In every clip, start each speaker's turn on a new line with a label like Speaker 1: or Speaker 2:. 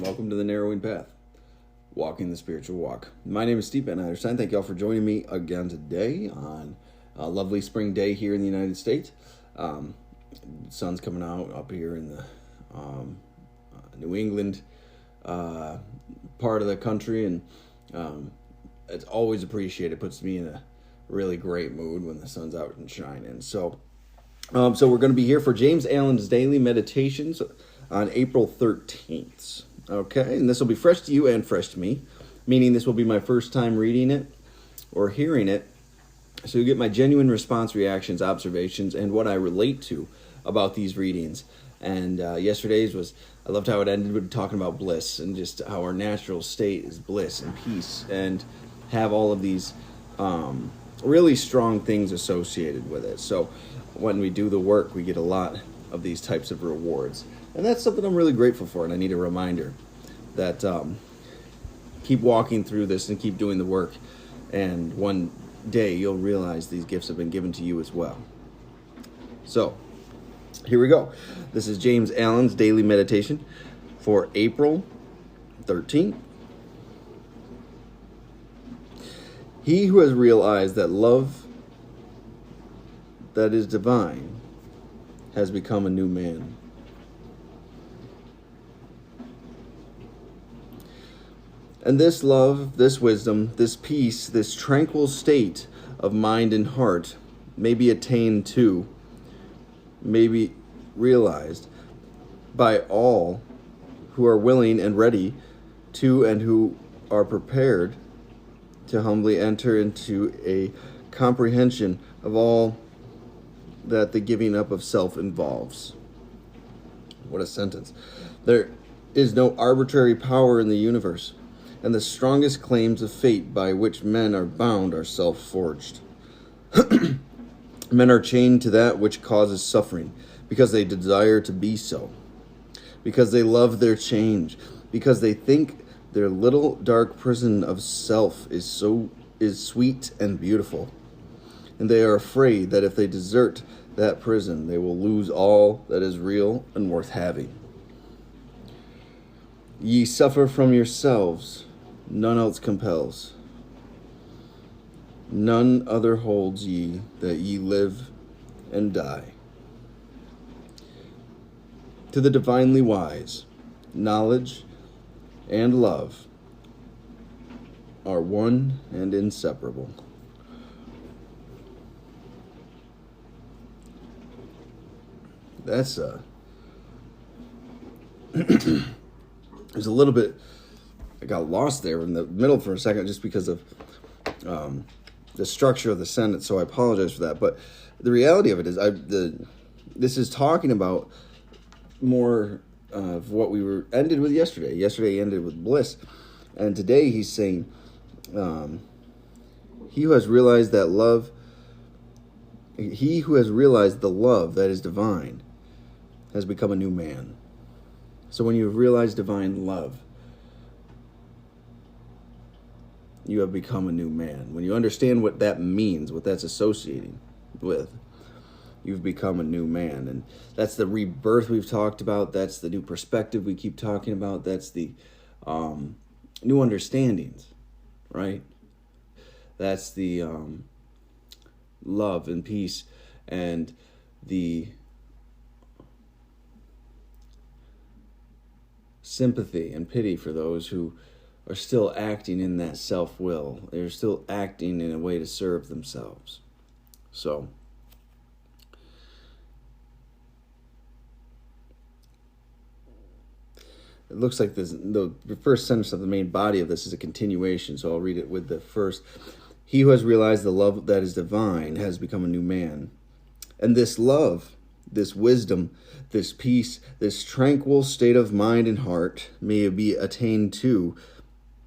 Speaker 1: welcome to the Narrowing Path, walking the spiritual walk. My name is Steve Van Eiderstein. Thank you all for joining me again today on a lovely spring day here in the United States. Sun's coming out up here in the New England part of the country, and it's always appreciated. It puts me in a really great mood when the sun's out and shining. So we're going to be here for James Allen's Daily Meditations on April 13th. Okay, and this will be fresh to you and fresh to me, meaning this will be my first time reading it or hearing it. So you get my genuine response, reactions, observations, and what I relate to about these readings. And yesterday's was, I loved how it ended with talking about bliss and just how our natural state is bliss and peace, and have all of these really strong things associated with it. So when we do the work, we get a lot of these types of rewards. And that's something I'm really grateful for, and I need a reminder that keep walking through this and keep doing the work, and one day you'll realize these gifts have been given to you as well. So here we go. This is James Allen's Daily Meditation for April 13th. He who has realized that love that is divine has become a new man. And this love, this wisdom, this peace, this tranquil state of mind and heart may be attained to, may be realized by all who are willing and ready to, and who are prepared to humbly enter into a comprehension of all that the giving up of self involves. What a sentence. There is no arbitrary power in the universe, and the strongest claims of fate by which men are bound are self-forged. Men are chained to that which causes suffering, because they desire to be so, because they love their change, because they think their little dark prison of self is sweet and beautiful, and they are afraid that if they desert that prison, they will lose all that is real and worth having. Ye suffer from yourselves, none else compels. None other holds ye, that ye live and die. To the divinely wise, knowledge and love are one and inseparable. That's there's a little bit, I got lost there in the middle for a second just because of the structure of the sentence, so I apologize for that. But the reality of it is, this is talking about more of what we ended with yesterday. Yesterday ended with bliss, and today he's saying, he who has realized the love that is divine has become a new man. So when you have realized divine love, you have become a new man. When you understand what that means, what that's associating with, you've become a new man. And that's the rebirth we've talked about. That's the new perspective we keep talking about. That's the new understandings, right? That's the love and peace and the sympathy and pity for those who are still acting in that self-will. They're still acting in a way to serve themselves. So it looks like the first sentence of the main body of this is a continuation, so I'll read it with the first. He who has realized the love that is divine has become a new man. And this love, this wisdom, this peace, this tranquil state of mind and heart may be attained to,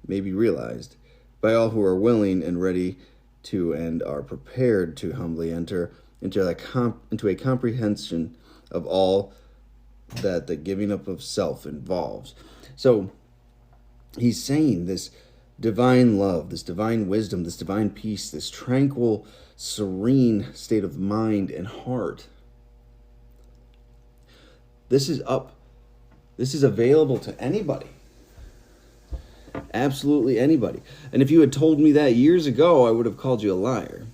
Speaker 1: may be realized by all who are willing and ready to, and are prepared to humbly enter into a comprehension of all that the giving up of self involves. So he's saying this divine love, this divine wisdom, this divine peace, this tranquil, serene state of mind and heart. This is available to anybody. Absolutely anybody. And if you had told me that years ago, I would have called you a liar.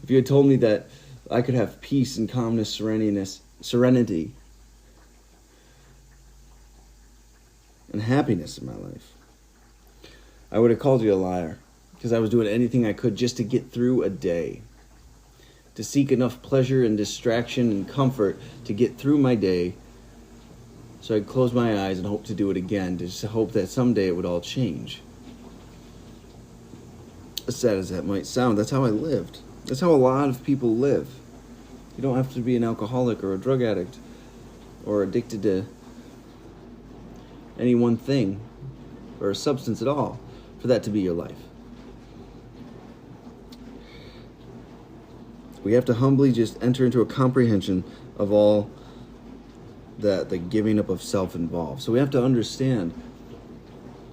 Speaker 1: If you had told me that I could have peace and calmness, serenity, and happiness in my life, I would have called you a liar, because I was doing anything I could just to get through a day, to seek enough pleasure and distraction and comfort to get through my day, so I'd close my eyes and hope to do it again, to just hope that someday it would all change. As sad as that might sound, that's how I lived. That's how a lot of people live. You don't have to be an alcoholic or a drug addict or addicted to any one thing or a substance at all for that to be your life. We have to humbly just enter into a comprehension of all that the giving up of self involves. So we have to understand.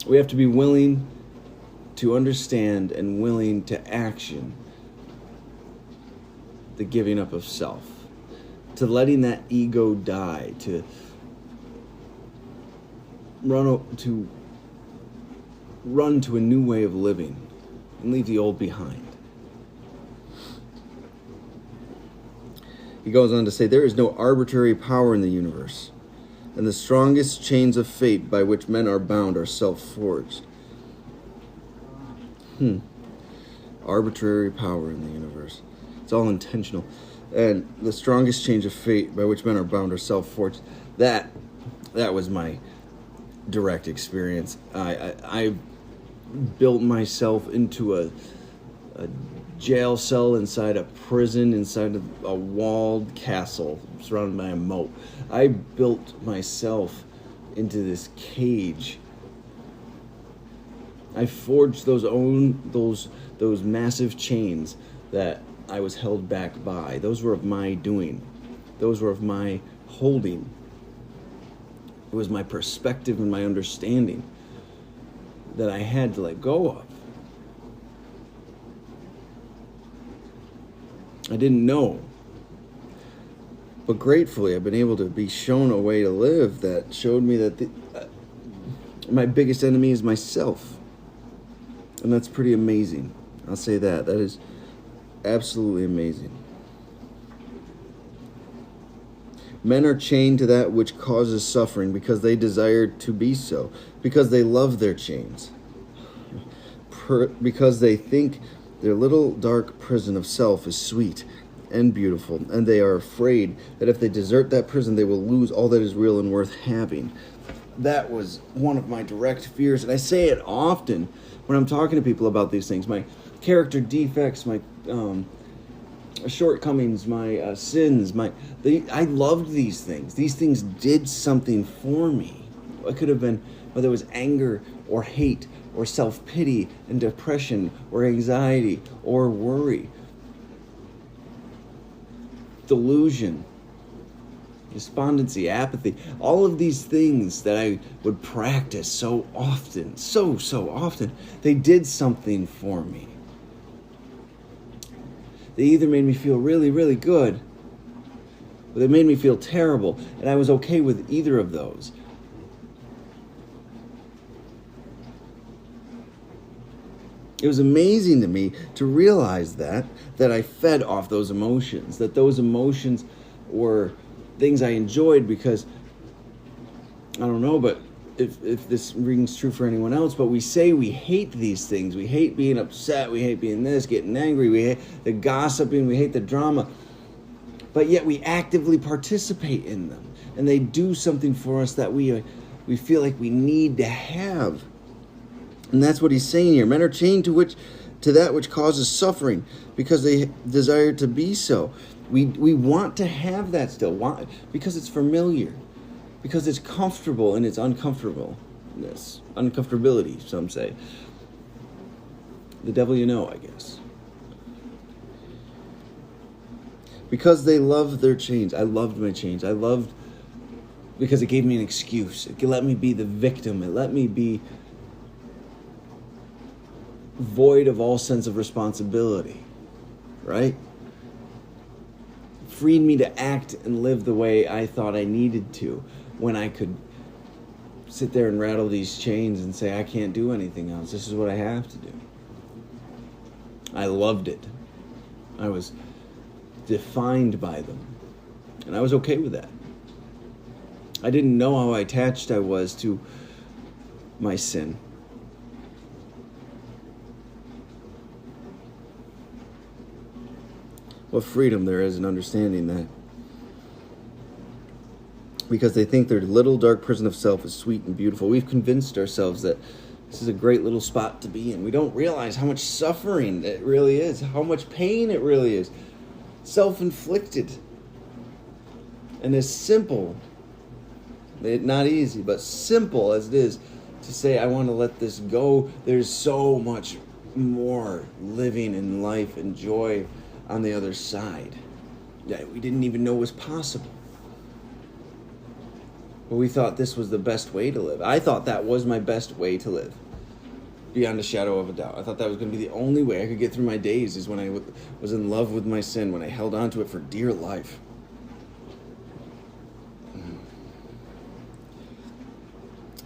Speaker 1: We have to be willing to understand and willing to action the giving up of self, to letting that ego die, to run to a new way of living and leave the old behind. He goes on to say, there is no arbitrary power in the universe, and the strongest chains of fate by which men are bound are self-forged. Arbitrary power in the universe. It's all intentional. And the strongest chains of fate by which men are bound are self-forged. That was my direct experience. I built myself into a jail cell inside a prison, inside of a walled castle surrounded by a moat. I built myself into this cage. I forged those massive chains that I was held back by. Those were of my doing. Those were of my holding. It was my perspective and my understanding that I had to let go of. I didn't know. But gratefully, I've been able to be shown a way to live that showed me that my biggest enemy is myself. And that's pretty amazing. I'll say that. That is absolutely amazing. Men are chained to that which causes suffering because they desire to be so, because they love their chains, because they think their little dark prison of self is sweet and beautiful, and they are afraid that if they desert that prison, they will lose all that is real and worth having. That was one of my direct fears, and I say it often when I'm talking to people about these things. My character defects, my shortcomings, my sins, I loved these things. These things did something for me. It could have been whether it was anger or hate or self-pity and depression or anxiety or worry, delusion, despondency, apathy, all of these things that I would practice so often, so often, they did something for me. They either made me feel really, really good, or they made me feel terrible, and I was okay with either of those. It was amazing to me to realize that I fed off those emotions, that those emotions were things I enjoyed because, I don't know, but if this rings true for anyone else, but we say we hate these things. We hate being upset. We hate being this, getting angry. We hate the gossiping. We hate the drama. But yet we actively participate in them. And they do something for us that we feel like we need to have. And that's what he's saying here. Men are chained to that which causes suffering because they desire to be so. We want to have that still. Why? Because it's familiar. Because it's comfortable in its uncomfortableness. Uncomfortability, some say. The devil you know, I guess. Because they love their chains. I loved my chains. I loved because it gave me an excuse. It let me be the victim. It let me be void of all sense of responsibility. Right? Freed me to act and live the way I thought I needed to, when I could sit there and rattle these chains and say, I can't do anything else. This is what I have to do. I loved it. I was defined by them. And I was okay with that. I didn't know how attached I was to my sin. What freedom there is in understanding that. Because they think their little dark prison of self is sweet and beautiful. We've convinced ourselves that this is a great little spot to be in. We don't realize how much suffering it really is, how much pain it really is. Self-inflicted. And as simple, not easy, but simple as it is to say, I want to let this go, there's so much more living in life and joy on the other side that we didn't even know was possible. But we thought this was the best way to live. I thought that was my best way to live, beyond a shadow of a doubt. I thought that was going to be the only way I could get through my days, is when I was in love with my sin, when I held on to it for dear life.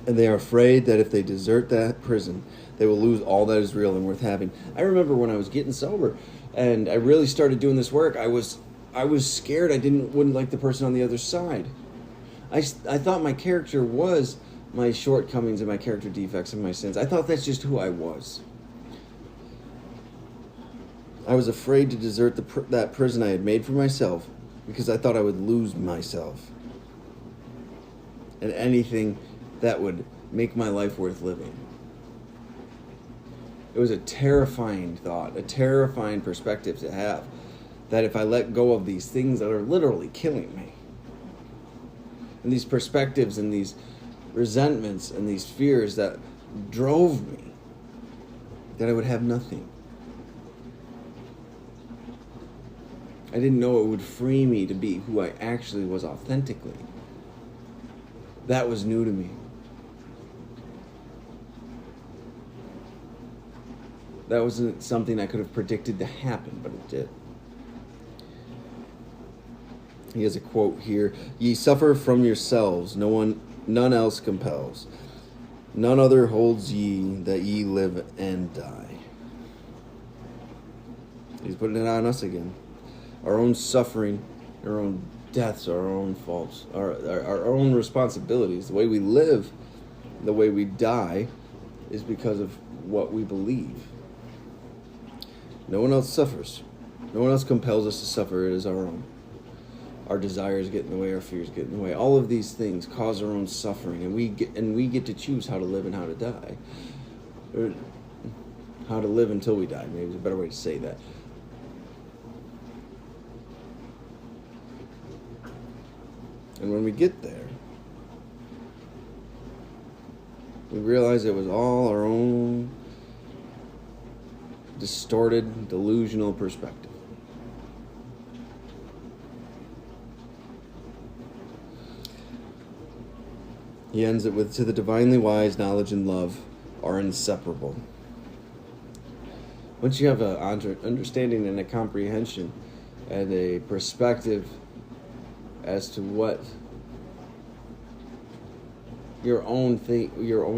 Speaker 1: And they are afraid that if they desert that prison, they will lose all that is real and worth having. I remember when I was getting sober and I really started doing this work, I was scared I wouldn't like the person on the other side. I thought my character was my shortcomings and my character defects and my sins. I thought that's just who I was. I was afraid to desert that prison I had made for myself because I thought I would lose myself and anything that would make my life worth living. It was a terrifying thought, a terrifying perspective to have, that if I let go of these things that are literally killing me, and these perspectives and these resentments and these fears that drove me, that I would have nothing. I didn't know it would free me to be who I actually was authentically. That was new to me. That wasn't something I could have predicted to happen, but it did. He has a quote here: "Ye suffer from yourselves, none else compels. None other holds ye, that ye live and die." He's putting it on us again. Our own suffering, our own deaths, our own faults, our own responsibilities. The way we live, the way we die, is because of what we believe. No one else suffers. No one else compels us to suffer. It is our own. Our desires get in the way, our fears get in the way. All of these things cause our own suffering, and we get to choose how to live and how to die. Or how to live until we die. Maybe it's a better way to say that. And when we get there, we realize it was all our own distorted, delusional perspective. He ends it with, "To the divinely wise, knowledge and love are inseparable." Once you have an understanding and a comprehension and a perspective as to what your own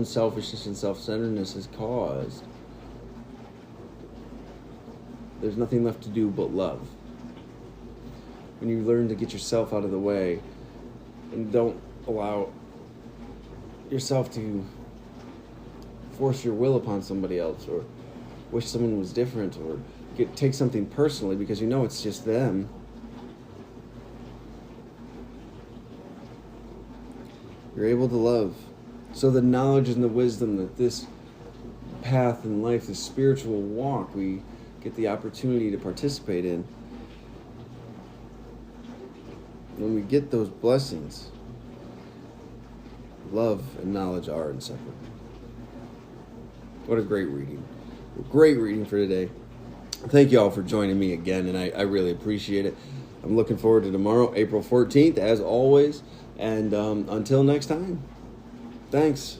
Speaker 1: selfishness and self-centeredness has caused, there's nothing left to do but love. When you learn to get yourself out of the way and don't allow yourself to force your will upon somebody else, or wish someone was different, or take something personally because you know it's just them, you're able to love. So the knowledge and the wisdom that this path in life, this spiritual walk, we get the opportunity to participate in, when we get those blessings, love and knowledge are inseparable. What a great reading. Great reading for today. Thank you all for joining me again, and I really appreciate it. I'm looking forward to tomorrow, April 14th, as always. And until next time, thanks.